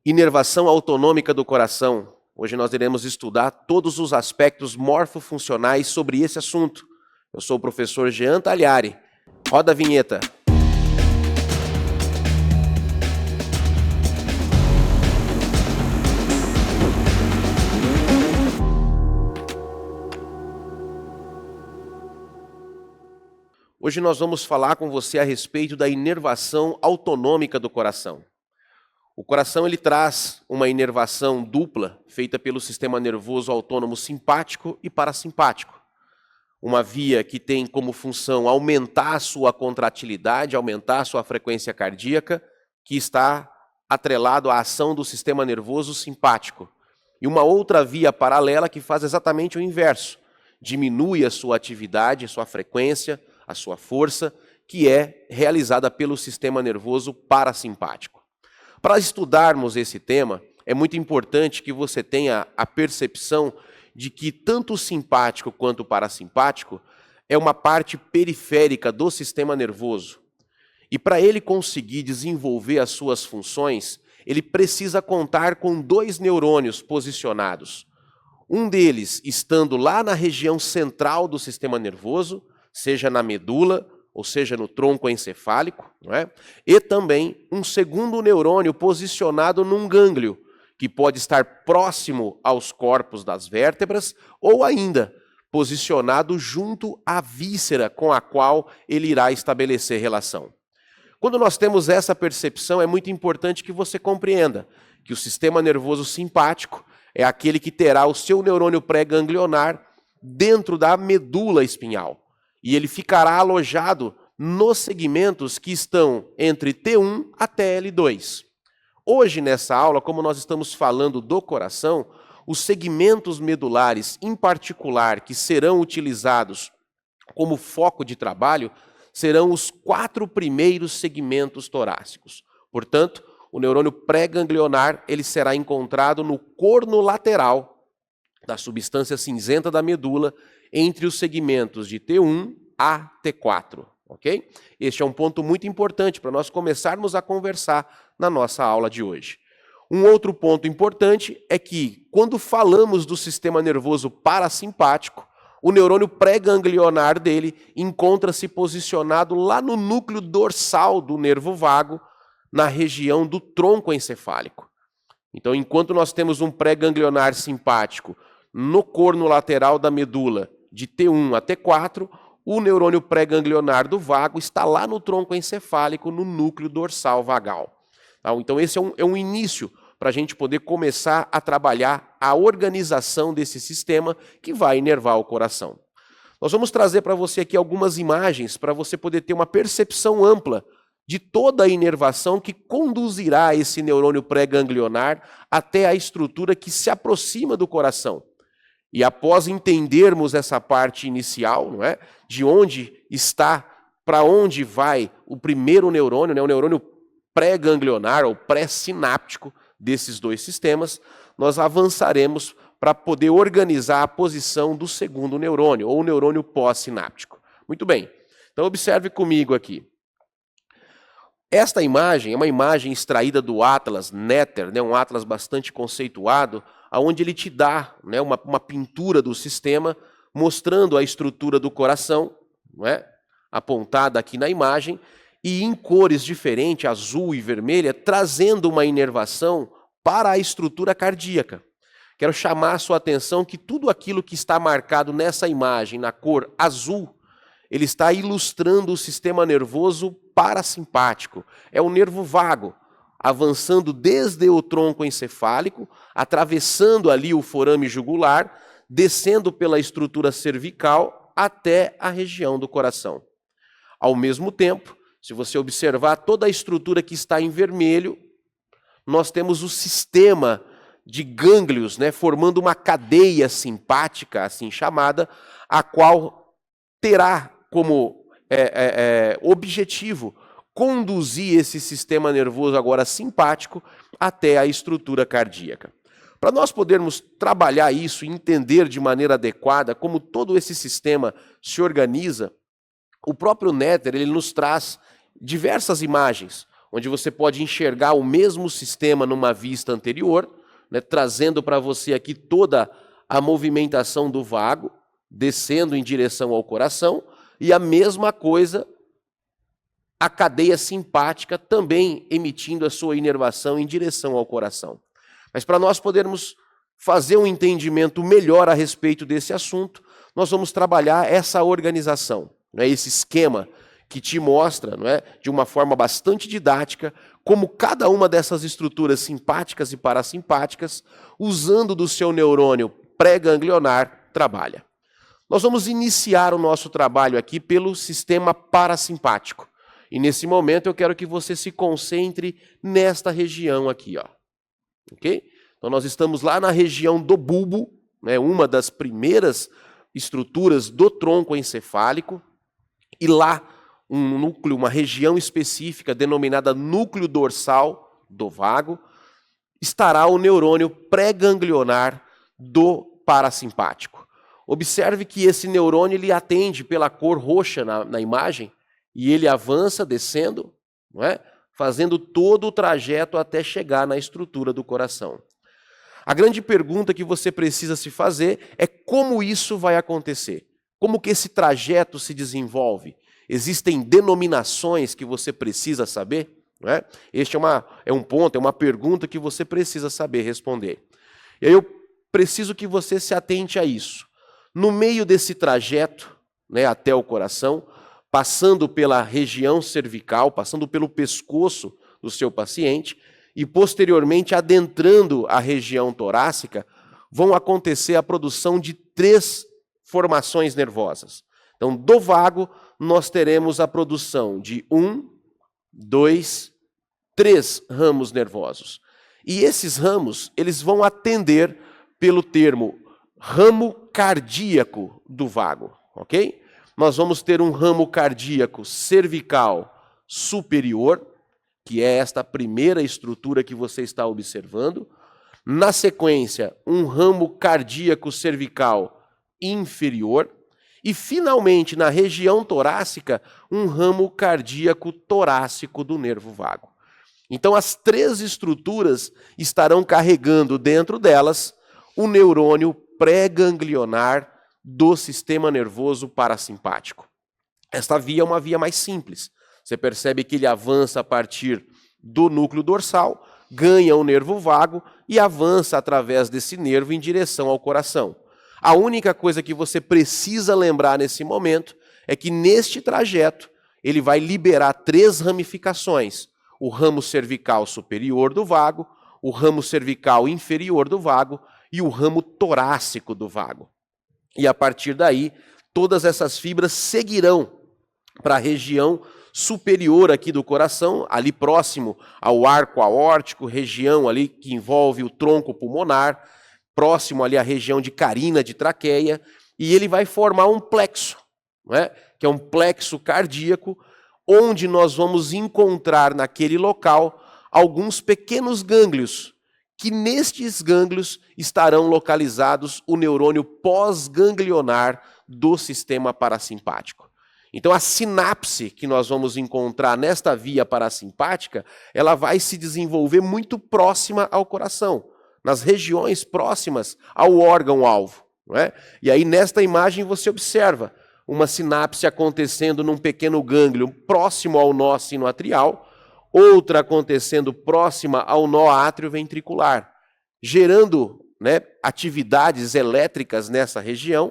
Inervação autonômica do coração. Hoje nós iremos estudar todos os aspectos morfofuncionais sobre esse assunto. Eu sou o professor Jean Tagliari. Roda a vinheta. Hoje nós vamos falar com você a respeito da inervação autonômica do coração. O coração ele traz uma inervação dupla, feita pelo sistema nervoso autônomo simpático e parasimpático. Uma via que tem como função aumentar a sua contratilidade, aumentar a sua frequência cardíaca, que está atrelado à ação do sistema nervoso simpático. E uma outra via paralela que faz exatamente o inverso. Diminui a sua atividade, a sua frequência, a sua força, que é realizada pelo sistema nervoso parasimpático. Para estudarmos esse tema, é muito importante que você tenha a percepção de que tanto o simpático quanto o parasimpático é uma parte periférica do sistema nervoso. E para ele conseguir desenvolver as suas funções, ele precisa contar com dois neurônios posicionados. Um deles estando lá na região central do sistema nervoso, seja na medula, ou seja, no tronco encefálico, não é? E também um segundo neurônio posicionado num gânglio, que pode estar próximo aos corpos das vértebras, ou ainda posicionado junto à víscera com a qual ele irá estabelecer relação. Quando nós temos essa percepção, é muito importante que você compreenda que o sistema nervoso simpático é aquele que terá o seu neurônio pré-ganglionar dentro da medula espinhal. E ele ficará alojado nos segmentos que estão entre T1 até L2. Hoje, nessa aula, como nós estamos falando do coração, os segmentos medulares, em particular, que serão utilizados como foco de trabalho, serão os 4 primeiros segmentos torácicos. Portanto, o neurônio pré-ganglionar ele será encontrado no corno lateral da substância cinzenta da medula, entre os segmentos de T1 a T4, ok? Este é um ponto muito importante para nós começarmos a conversar na nossa aula de hoje. Um outro ponto importante é que, quando falamos do sistema nervoso parasimpático, o neurônio pré-ganglionar dele encontra-se posicionado lá no núcleo dorsal do nervo vago, na região do tronco encefálico. Então, enquanto nós temos um pré-ganglionar simpático no corno lateral da medula, de T1 a T4, o neurônio pré-ganglionar do vago está lá no tronco encefálico, no núcleo dorsal vagal. Então esse é um início para a gente poder começar a trabalhar a organização desse sistema que vai inervar o coração. Nós vamos trazer para você aqui algumas imagens para você poder ter uma percepção ampla de toda a inervação que conduzirá esse neurônio pré-ganglionar até a estrutura que se aproxima do coração. E após entendermos essa parte inicial, não é? De onde está, para onde vai o primeiro neurônio, né? O neurônio pré-ganglionar ou pré-sináptico desses dois sistemas, nós avançaremos para poder organizar a posição do segundo neurônio, ou neurônio pós-sináptico. Muito bem, então observe comigo aqui. Esta imagem é uma imagem extraída do Atlas Netter, né? Um atlas bastante conceituado, onde ele te dá, né, uma pintura do sistema, mostrando a estrutura do coração, não é? Apontada aqui na imagem, e em cores diferentes, azul e vermelha, trazendo uma inervação para a estrutura cardíaca. Quero chamar a sua atenção que tudo aquilo que está marcado nessa imagem, na cor azul, ele está ilustrando o sistema nervoso parasimpático. É o nervo vago, avançando desde o tronco encefálico, atravessando ali o forame jugular, descendo pela estrutura cervical até a região do coração. Ao mesmo tempo, se você observar toda a estrutura que está em vermelho, nós temos o sistema de gânglios, né, formando uma cadeia simpática, assim chamada, a qual terá como objetivo conduzir esse sistema nervoso agora simpático até a estrutura cardíaca. Para nós podermos trabalhar isso e entender de maneira adequada como todo esse sistema se organiza, o próprio Netter ele nos traz diversas imagens, onde você pode enxergar o mesmo sistema numa vista anterior, né, trazendo para você aqui toda a movimentação do vago, descendo em direção ao coração, e a mesma coisa, a cadeia simpática também emitindo a sua inervação em direção ao coração. Mas para nós podermos fazer um entendimento melhor a respeito desse assunto, nós vamos trabalhar essa organização, né, esse esquema que te mostra, não é, de uma forma bastante didática, como cada uma dessas estruturas simpáticas e parasimpáticas, usando do seu neurônio pré-ganglionar, trabalha. Nós vamos iniciar o nosso trabalho aqui pelo sistema parasimpático. E nesse momento eu quero que você se concentre nesta região aqui, ó. Ok? Então nós estamos lá na região do bulbo, né, uma das primeiras estruturas do tronco encefálico, e lá um núcleo, uma região específica denominada núcleo dorsal do vago, estará o neurônio pré-ganglionar do parasimpático. Observe que esse neurônio ele atende pela cor roxa na imagem, e ele avança descendo, não é? Fazendo todo o trajeto até chegar na estrutura do coração. A grande pergunta que você precisa se fazer é como isso vai acontecer. Como que esse trajeto se desenvolve? Existem denominações que você precisa saber? Não é? Este é um ponto, é uma pergunta que você precisa saber responder. E aí eu preciso que você se atente a isso. No meio desse trajeto, né, até o coração, passando pela região cervical, passando pelo pescoço do seu paciente e posteriormente adentrando a região torácica, vão acontecer a produção de 3 formações nervosas. Então, do vago, nós teremos a produção de 1, 2, 3 ramos nervosos. E esses ramos, eles vão atender pelo termo ramo cardíaco do vago, ok? Nós vamos ter um ramo cardíaco cervical superior, que é esta primeira estrutura que você está observando. Na sequência, um ramo cardíaco cervical inferior. E, finalmente, na região torácica, um ramo cardíaco torácico do nervo vago. Então, as 3 estruturas estarão carregando dentro delas o neurônio pré-ganglionar do sistema nervoso parasimpático. Esta via é uma via mais simples. Você percebe que ele avança a partir do núcleo dorsal, ganha o nervo vago e avança através desse nervo em direção ao coração. A única coisa que você precisa lembrar nesse momento é que neste trajeto ele vai liberar 3 ramificações: o ramo cervical superior do vago, o ramo cervical inferior do vago e o ramo torácico do vago. E a partir daí, todas essas fibras seguirão para a região superior aqui do coração, ali próximo ao arco aórtico, região ali que envolve o tronco pulmonar, próximo ali à região de carina de traqueia, e ele vai formar um plexo, não é? Que é um plexo cardíaco, onde nós vamos encontrar naquele local alguns pequenos gânglios, que nestes gânglios estarão localizados o neurônio pós-ganglionar do sistema parasimpático. Então a sinapse que nós vamos encontrar nesta via parasimpática, ela vai se desenvolver muito próxima ao coração, nas regiões próximas ao órgão-alvo, não é? E aí nesta imagem você observa uma sinapse acontecendo num pequeno gânglio próximo ao nó sinoatrial, outra acontecendo próxima ao nó átrio-ventricular, gerando, né, atividades elétricas nessa região,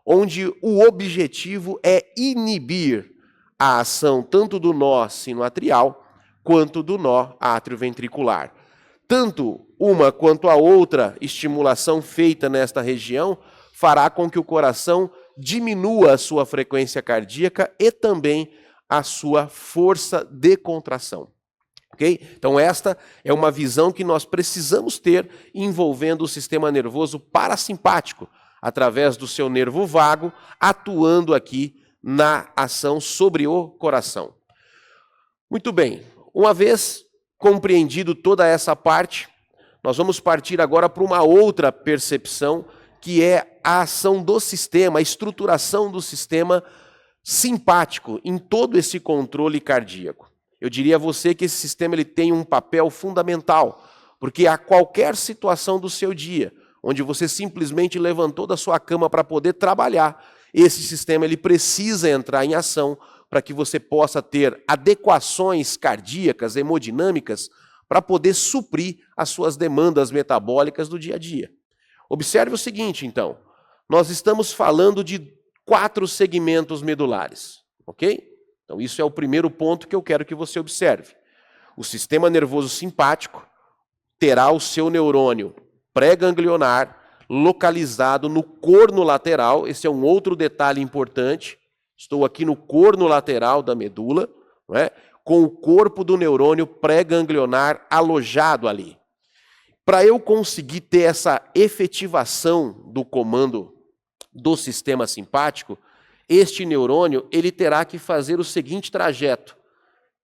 onde o objetivo é inibir a ação tanto do nó sinoatrial quanto do nó átrio-ventricular. Tanto uma quanto a outra estimulação feita nesta região fará com que o coração diminua a sua frequência cardíaca e também a sua força de contração. Okay? Então esta é uma visão que nós precisamos ter envolvendo o sistema nervoso parasimpático, através do seu nervo vago, atuando aqui na ação sobre o coração. Muito bem, uma vez compreendido toda essa parte, nós vamos partir agora para uma outra percepção, que é a ação do sistema, a estruturação do sistema simpático em todo esse controle cardíaco. Eu diria a você que esse sistema ele tem um papel fundamental, porque a qualquer situação do seu dia, onde você simplesmente levantou da sua cama para poder trabalhar, esse sistema ele precisa entrar em ação para que você possa ter adequações cardíacas, hemodinâmicas, para poder suprir as suas demandas metabólicas do dia a dia. Observe o seguinte, então. Nós estamos falando de 4 segmentos medulares, ok? Então, isso é o primeiro ponto que eu quero que você observe. O sistema nervoso simpático terá o seu neurônio pré-ganglionar localizado no corno lateral. Esse é um outro detalhe importante. Estou aqui no corno lateral da medula, não é? Com o corpo do neurônio pré-ganglionar alojado ali. Para eu conseguir ter essa efetivação do comando do sistema simpático, este neurônio ele terá que fazer o seguinte trajeto.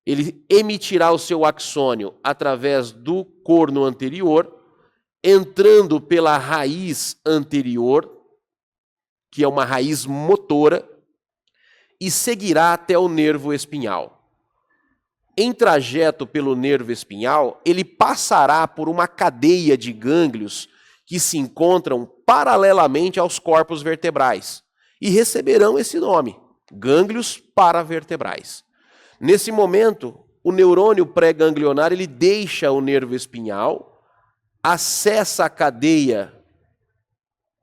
Ele emitirá o seu axônio através do corno anterior, entrando pela raiz anterior, que é uma raiz motora, e seguirá até o nervo espinhal. Em trajeto pelo nervo espinhal, ele passará por uma cadeia de gânglios que se encontram paralelamente aos corpos vertebrais e receberão esse nome, gânglios paravertebrais. Nesse momento, o neurônio pré-ganglionar ele deixa o nervo espinhal, acessa a cadeia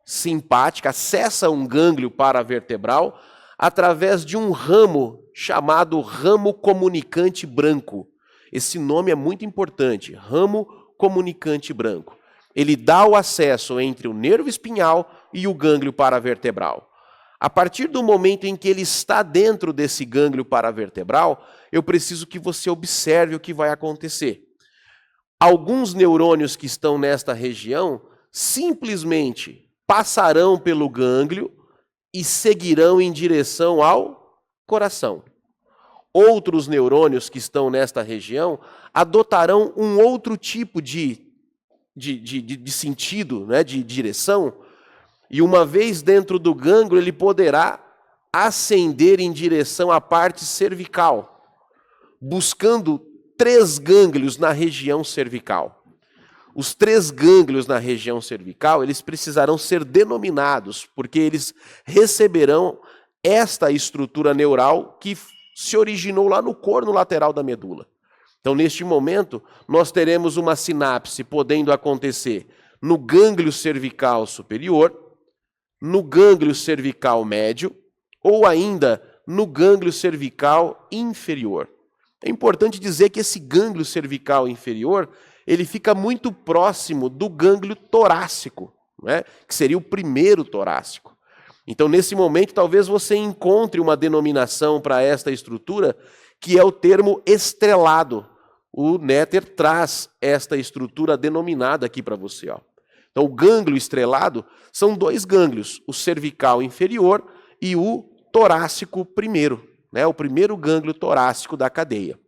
simpática, acessa um gânglio paravertebral através de um ramo chamado ramo comunicante branco. Esse nome é muito importante, ramo comunicante branco. Ele dá o acesso entre o nervo espinhal e o gânglio paravertebral. A partir do momento em que ele está dentro desse gânglio paravertebral, eu preciso que você observe o que vai acontecer. Alguns neurônios que estão nesta região simplesmente passarão pelo gânglio e seguirão em direção ao coração. Outros neurônios que estão nesta região adotarão um outro tipo de sentido, né, de direção, e uma vez dentro do gânglio ele poderá ascender em direção à parte cervical, buscando 3 gânglios na região cervical. Os 3 gânglios na região cervical, eles precisarão ser denominados, porque eles receberão esta estrutura neural que se originou lá no corno lateral da medula. Então, neste momento, nós teremos uma sinapse podendo acontecer no gânglio cervical superior, no gânglio cervical médio ou ainda no gânglio cervical inferior. É importante dizer que esse gânglio cervical inferior, ele fica muito próximo do gânglio torácico, né? Que seria o primeiro torácico. Então, nesse momento, talvez você encontre uma denominação para esta estrutura, que é o termo estrelado. O Netter traz esta estrutura denominada aqui para você. Ó. Então, o gânglio estrelado são 2 gânglios, o cervical inferior e o torácico primeiro, né? O primeiro gânglio torácico da cadeia.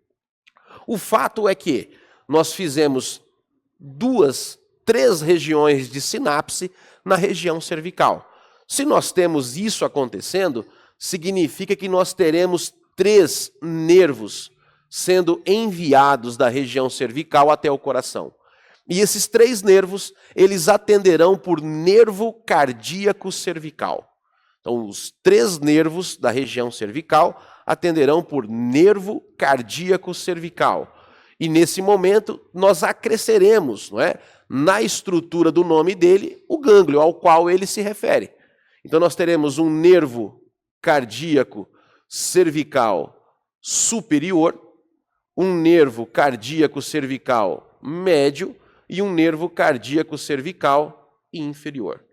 O fato é que nós fizemos 3 regiões de sinapse na região cervical. Se nós temos isso acontecendo, significa que nós teremos 3 nervos sendo enviados da região cervical até o coração. E esses 3 nervos, eles atenderão por nervo cardíaco cervical. Então, os 3 nervos da região cervical atenderão por nervo cardíaco cervical. E nesse momento, nós acresceremos, não é, na estrutura do nome dele, o gânglio ao qual ele se refere. Então, nós teremos um nervo cardíaco cervical superior, um nervo cardíaco cervical médio e um nervo cardíaco cervical inferior.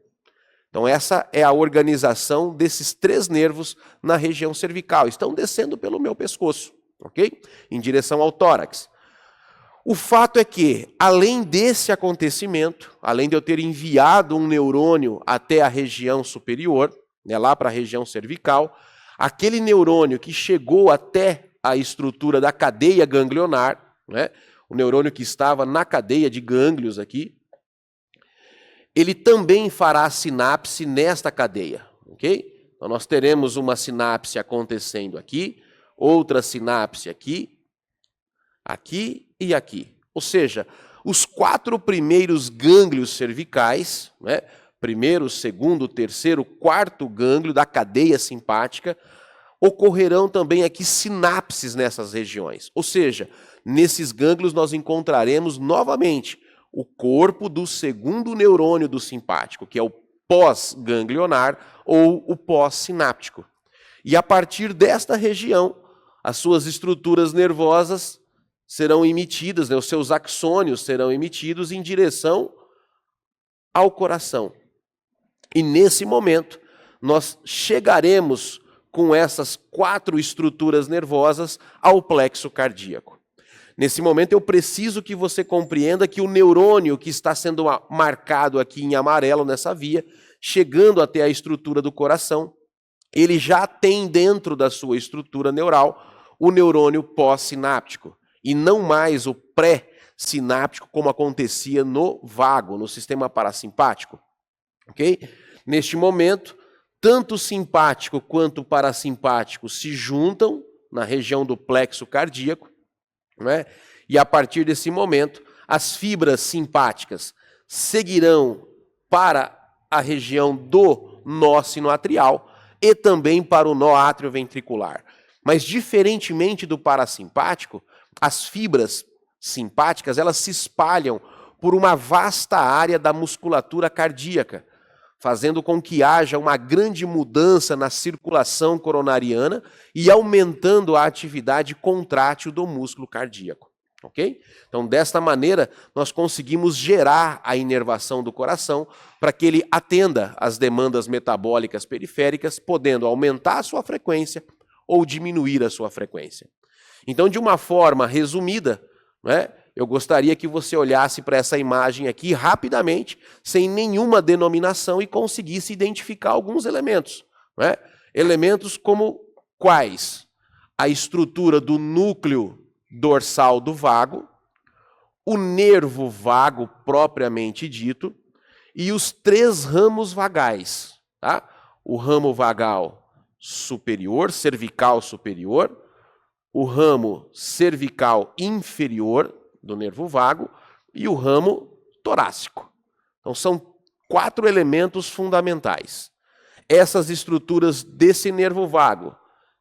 Então, essa é a organização desses 3 nervos na região cervical. Estão descendo pelo meu pescoço, ok? Em direção ao tórax. O fato é que, além desse acontecimento, além de eu ter enviado um neurônio até a região superior, né, lá para a região cervical, aquele neurônio que chegou até a estrutura da cadeia ganglionar, né, o neurônio que estava na cadeia de gânglios aqui, ele também fará sinapse nesta cadeia, ok? Então nós teremos uma sinapse acontecendo aqui, outra sinapse aqui, aqui e aqui. Ou seja, os 4 primeiros gânglios cervicais, né, primeiro, segundo, terceiro, quarto gânglio da cadeia simpática, ocorrerão também aqui sinapses nessas regiões. Ou seja, nesses gânglios nós encontraremos novamente o corpo do segundo neurônio do simpático, que é o pós-ganglionar ou o pós-sináptico. E a partir desta região, as suas estruturas nervosas serão emitidas, né, os seus axônios serão emitidos em direção ao coração. E nesse momento, nós chegaremos com essas 4 estruturas nervosas ao plexo cardíaco. Nesse momento, eu preciso que você compreenda que o neurônio que está sendo marcado aqui em amarelo nessa via, chegando até a estrutura do coração, ele já tem dentro da sua estrutura neural o neurônio pós-sináptico, e não mais o pré-sináptico, como acontecia no vago, no sistema parasimpático. Okay? Neste momento, tanto o simpático quanto o parasimpático se juntam na região do plexo cardíaco, né? E a partir desse momento, as fibras simpáticas seguirão para a região do nó sinoatrial e também para o nó atrioventricular. Mas, diferentemente do parasimpático, as fibras simpáticas elas se espalham por uma vasta área da musculatura cardíaca, fazendo com que haja uma grande mudança na circulação coronariana e aumentando a atividade contrátil do músculo cardíaco. Ok? Então, desta maneira, nós conseguimos gerar a inervação do coração para que ele atenda às demandas metabólicas periféricas, podendo aumentar a sua frequência ou diminuir a sua frequência. Então, de uma forma resumida, né, eu gostaria que você olhasse para essa imagem aqui rapidamente, sem nenhuma denominação, e conseguisse identificar alguns elementos. Né? Elementos como quais? A estrutura do núcleo dorsal do vago, o nervo vago propriamente dito, e os 3 ramos vagais. Tá? O ramo vagal superior, cervical superior, o ramo cervical inferior do nervo vago e o ramo torácico. Então são 4 elementos fundamentais. Essas estruturas desse nervo vago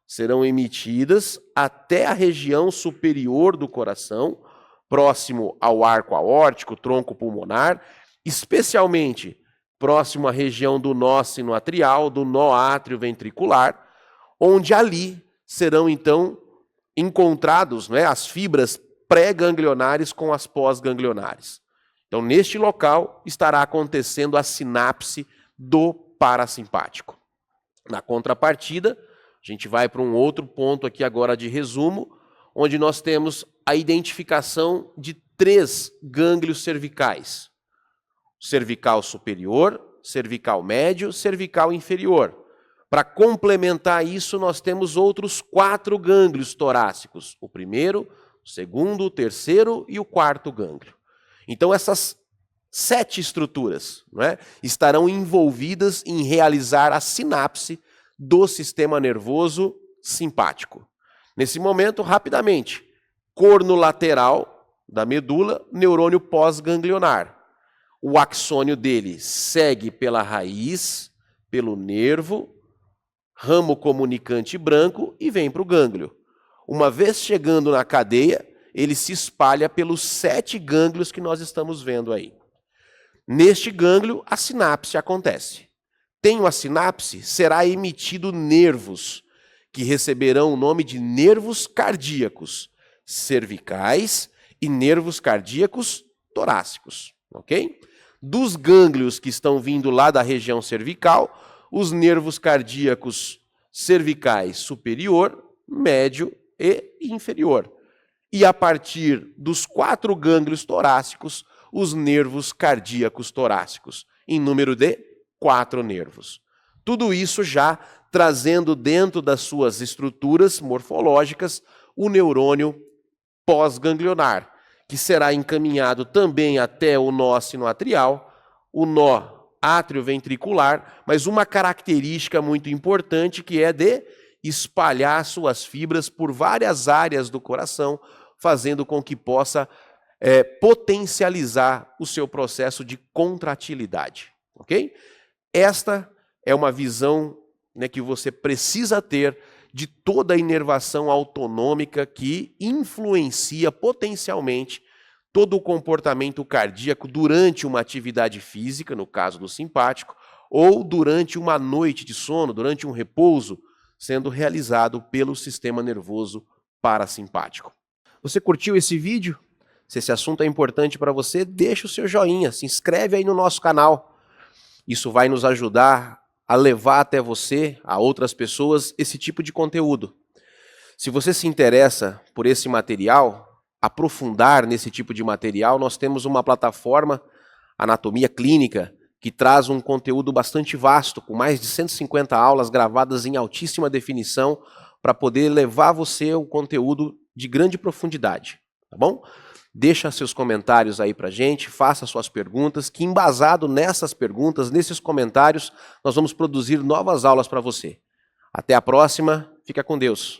serão emitidas até a região superior do coração, próximo ao arco aórtico, tronco pulmonar, especialmente próximo à região do nó sinoatrial, do nó atrioventricular, onde ali serão então encontrados, né, as fibras pré-ganglionares com as pós-ganglionares. Então, neste local estará acontecendo a sinapse do parasimpático. Na contrapartida, a gente vai para um outro ponto aqui agora de resumo, onde nós temos a identificação de 3 gânglios cervicais. Cervical superior, cervical médio, cervical inferior. Para complementar isso, nós temos outros 4 gânglios torácicos. O primeiro, o segundo, o terceiro e o quarto gânglio. Então, essas 7 estruturas, né, estarão envolvidas em realizar a sinapse do sistema nervoso simpático. Nesse momento, rapidamente, corno lateral da medula, neurônio pós-ganglionar. O axônio dele segue pela raiz, pelo nervo, ramo comunicante branco e vem para o gânglio. Uma vez chegando na cadeia, ele se espalha pelos 7 gânglios que nós estamos vendo aí. Neste gânglio, a sinapse acontece. Tenho a sinapse, será emitido nervos, que receberão o nome de nervos cardíacos, cervicais e nervos cardíacos torácicos. Ok? Dos gânglios que estão vindo lá da região cervical, os nervos cardíacos cervicais superior, médio e inferior. E a partir dos 4 gânglios torácicos, os nervos cardíacos torácicos, em número de 4 nervos. Tudo isso já trazendo dentro das suas estruturas morfológicas o neurônio pós-ganglionar, que será encaminhado também até o nó sinoatrial, o nó atrioventricular, mas uma característica muito importante que é de espalhar suas fibras por várias áreas do coração, fazendo com que possa potencializar o seu processo de contratilidade, ok? Esta é uma visão, né, que você precisa ter de toda a inervação autonômica que influencia potencialmente todo o comportamento cardíaco durante uma atividade física, no caso do simpático, ou durante uma noite de sono, durante um repouso, sendo realizado pelo sistema nervoso parasimpático. Você curtiu esse vídeo? Se esse assunto é importante para você, deixa o seu joinha, se inscreve aí no nosso canal. Isso vai nos ajudar a levar até você, a outras pessoas, esse tipo de conteúdo. Se você se interessa por esse material, aprofundar nesse tipo de material, nós temos uma plataforma, Anatomia Clínica, que traz um conteúdo bastante vasto, com mais de 150 aulas gravadas em altíssima definição, para poder levar você o conteúdo de grande profundidade, tá bom? Deixa seus comentários aí pra gente, faça suas perguntas, que embasado nessas perguntas, nesses comentários, nós vamos produzir novas aulas para você. Até a próxima, fica com Deus.